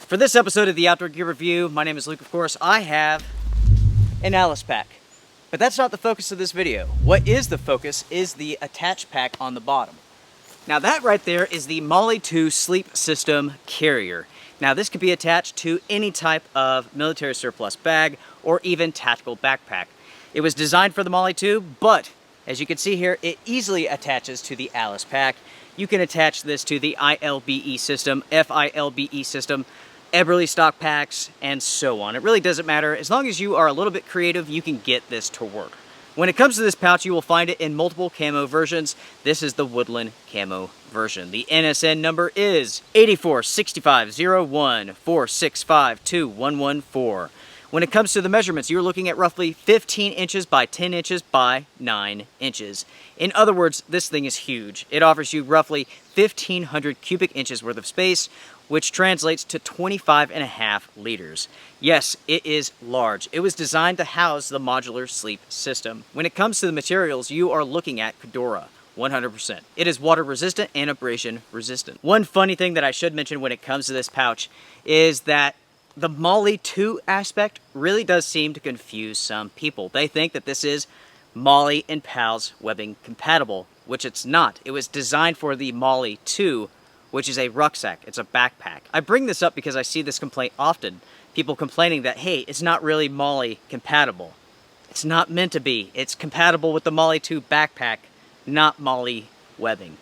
For this episode of the Outdoor Gear Review, my name is Luke, of course. I have an Alice pack. But that's not the focus of this video. What is the focus is the attach pack on the bottom. Now that right there is the MOLLE II Sleep System Carrier. Now this could be attached to any type of military surplus bag or even tactical backpack. It was designed for the MOLLE II, but as you can see here, it easily attaches to the Alice pack. You can attach this to the ILBE system, FILBE system, Eberly stock packs, and so on. It really doesn't matter. As long as you are a little bit creative, you can get this to work. When it comes to this pouch, you will find it in multiple camo versions. This is the woodland camo version. The NSN number is 84650146521114. When it comes to the measurements, you're looking at roughly 15 inches by 10 inches by 9 inches. In other words, this thing is huge. It offers you roughly 1,500 cubic inches worth of space, which translates to 25.5 liters. Yes, it is large. It was designed to house the modular sleep system. When it comes to the materials, you are looking at Cordura. 100%. It is water resistant and abrasion resistant. One funny thing that I should mention when it comes to this pouch is that the MOLLE II aspect really does seem to confuse some people. They think that this is MOLLE and PALS webbing compatible, which it's not. It was designed for the MOLLE II, which is a rucksack. It's a backpack. I bring this up because I see this complaint often. People complaining that, hey, it's not really MOLLE compatible. It's not meant to be. It's compatible with the MOLLE II backpack, not MOLLE webbing.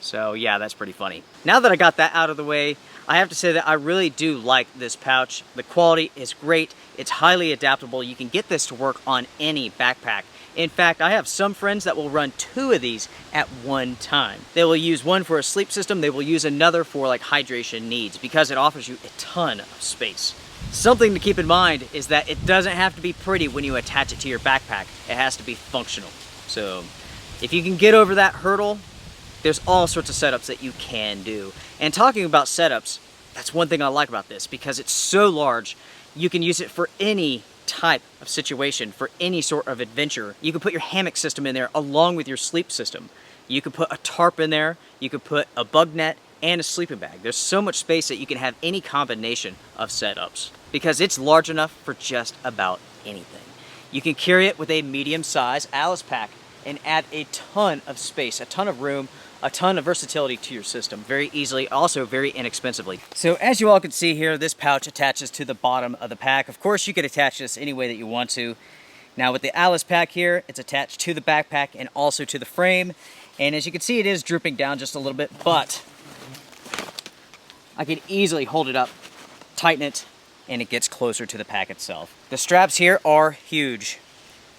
So yeah, that's pretty funny. Now that I got that out of the way, I have to say that I really do like this pouch. The quality is great. It's highly adaptable. You can get this to work on any backpack. In fact, I have some friends that will run 2 of these at one time. They will use one for a sleep system. They will use another for like hydration needs because it offers you a ton of space. Something to keep in mind is that it doesn't have to be pretty when you attach it to your backpack. It has to be functional. So if you can get over that hurdle, there's all sorts of setups that you can do. And talking about setups, that's one thing I like about this because it's so large. You can use it for any type of situation, for any sort of adventure. You can put your hammock system in there along with your sleep system. You could put a tarp in there. You could put a bug net and a sleeping bag. There's so much space that you can have any combination of setups because it's large enough for just about anything. You can carry it with a medium-sized Alice pack and add a ton of space, a ton of room, a ton of versatility to your system very easily, also very inexpensively. So as you all can see here, this pouch attaches to the bottom of the pack. Of course, you could attach this any way that you want to. Now with the Alice pack here, it's attached to the backpack and also to the frame. And as you can see, it is drooping down just a little bit, but I can easily hold it up, tighten it, and it gets closer to the pack itself. The straps here are huge.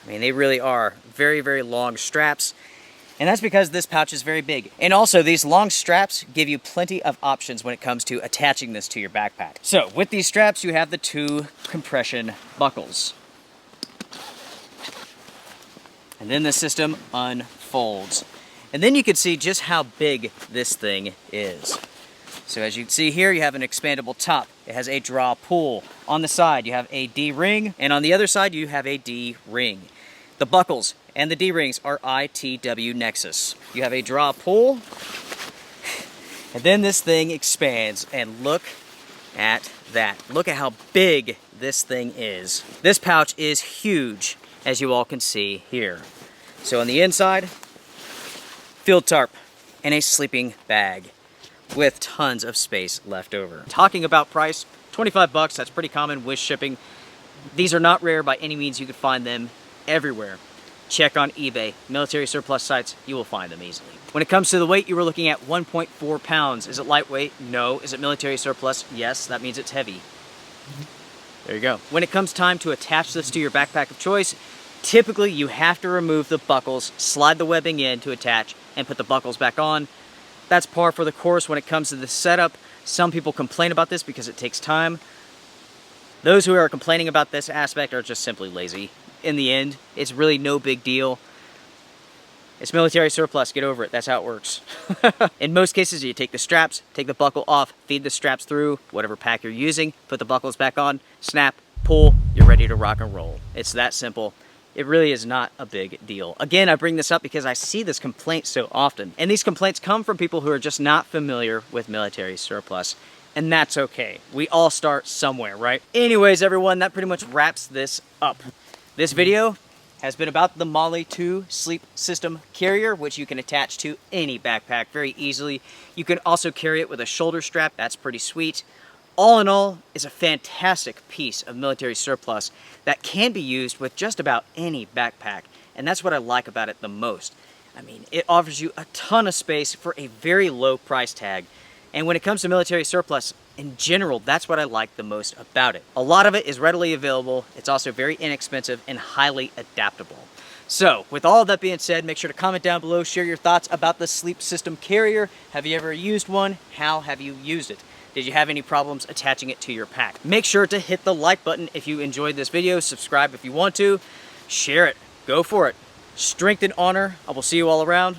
I mean, they really are very, very long straps. And that's because this pouch is very big. And also, these long straps give you plenty of options when it comes to attaching this to your backpack. So, with these straps, you have the 2 compression buckles. And then the system unfolds. And then you can see just how big this thing is. So as you can see here, you have an expandable top. It has a draw pull. On the side, you have a D-ring, and on the other side, you have a D-ring. The buckles and the D-rings are ITW Nexus. You have a draw pull, and then this thing expands, and look at that. Look at how big this thing is. This pouch is huge, as you all can see here. So on the inside, field tarp and a sleeping bag with tons of space left over. Talking about price, 25 bucks, that's pretty common with shipping. These are not rare by any means. You can find them everywhere. Check on eBay, military surplus sites, you will find them easily. When it comes to the weight, you were looking at 1.4 pounds. Is it lightweight? No. Is it military surplus? Yes, that means it's heavy. There you go. When it comes time to attach this to your backpack of choice, typically you have to remove the buckles, slide the webbing in to attach, and put the buckles back on. That's par for the course when it comes to the setup. Some people complain about this because it takes time. Those who are complaining about this aspect are just simply lazy. In the end, it's really no big deal. It's military surplus, get over it, that's how it works. In most cases, you take the straps, take the buckle off, feed the straps through whatever pack you're using, put the buckles back on, snap, pull, you're ready to rock and roll. It's that simple. It really is not a big deal. Again, I bring this up because I see this complaint so often. And these complaints come from people who are just not familiar with military surplus. and that's okay. We all start somewhere, right? Anyways, everyone, that pretty much wraps this up. This video has been about the MOLLE II sleep system carrier, which you can attach to any backpack very easily. You can also carry it with a shoulder strap. That's pretty sweet. All in all, it's a fantastic piece of military surplus that can be used with just about any backpack. And that's what I like about it the most. I mean, it offers you a ton of space for a very low price tag. And when it comes to military surplus, in general, that's what I like the most about it. A lot of it is readily available. It's also very inexpensive and highly adaptable. So, with all of that being said, make sure to comment down below, share your thoughts about the sleep system carrier. Have you ever used one? How have you used it? Did you have any problems attaching it to your pack? Make sure to hit the like button if you enjoyed this video, subscribe if you want to, share it, go for it. Strength and honor. I will see you all around.